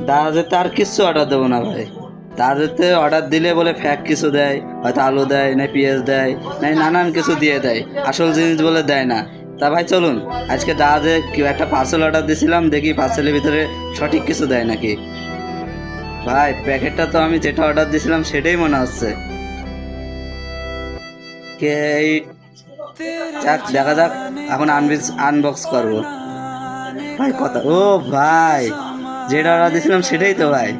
দাদাতে আর কিছু অর্ডার দেবো না ভাই। দাদাতে অর্ডার দিলে বলে ফ্যাক কিছু দেয়, হয়তো আলু দেয় না পেঁয়াজ দেয় না নানান কিছু দিয়ে দেয়, আসল জিনিস বলে দেয় না। তা ভাই চলুন, আজকে দাদাতে কেউ একটা পার্সেল অর্ডার দিয়েছিলাম, দেখি পার্সেলের ভিতরে সঠিক কিছু দেয় নাকি। ভাই প্যাকেটটা তো আমি যেটা অর্ডার দিয়েছিলাম সেটাই মনে হচ্ছে। কে এই যাক দেখা যাক, এখন আনবক্স করবো। ভাই কথা ও ভাই, যেটা অর্ডার দিয়েছিলাম সেটাই তো ভাই।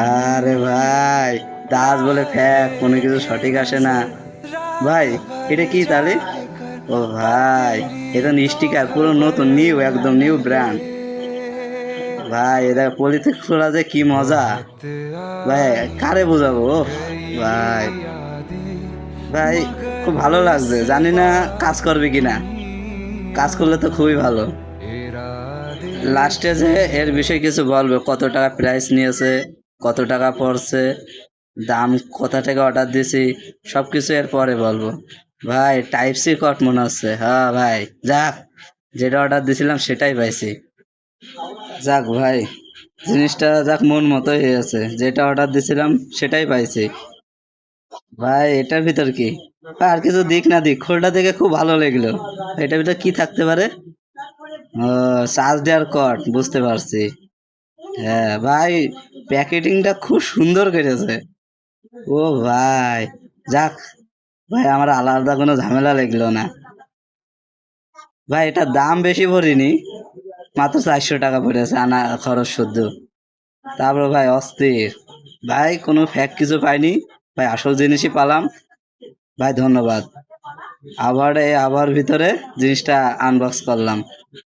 আরে ভাই, দাস বলে ফ্যাক, কোনো কিছু সঠিক আসে না। ভাই এটা কি তাহলে? ও ভাই, এটা স্টিকার পুরো নতুন, নিউ, একদম নিউ ব্র্যান্ড। ভাই এটা পলিথিন খোলা যে কি মজা! ভাই কারে বোঝাবো, ও ভাই। ভাই খুব ভালো লাগছে, জানি না কাজ করবে কিনা। কাজ করলে তো খুবই ভালো। লাস্টে যে এর বিষয়ে কিছু বলবে, কত টাকা প্রাইস নিয়েছে, কত টাকা পড়ছে, দাম কোথা থেকে অর্ডার দিয়েছি, সব কিছু এর পরে বলবো। ভাই টাইপ সি কট মনে হচ্ছে, হ্যাঁ ভাই। যাক, যেটা অর্ডার দিয়েছিলাম সেটাই পাইছি। যাক ভাই, জিনিসটা যাক মন মতোই হয়েছে, যেটা অর্ডার দিয়েছিলাম সেটাই পাইছি। ভাই এটার ভিতর কি? আর কিছু দিক না দিক, খোলটা দেখে খুব ভালো লাগলো। এটার ভিতর কি থাকতে পারে? ও, চার্জ দেওয়ার কট, বুঝতে পারছি। হ্যাঁ ভাই, প্যাকেটিংটা খুব সুন্দর করেছে। ও ভাই, যাক ভাই, আমার আলাদা কোনো ঝামেলা লাগলো না। ভাই এটা দাম বেশি ভরিনি, মাত্র 400 টাকা পড়েছে আনা খরচ শুদ্ধ। তারপর ভাই অস্থির, ভাই কোনো ফ্যাক কিছু পাইনি, ভাই আসল জিনিসই পালাম। ভাই ধন্যবাদ। আবার ভিতরে জিনিসটা আনবক্স করলাম।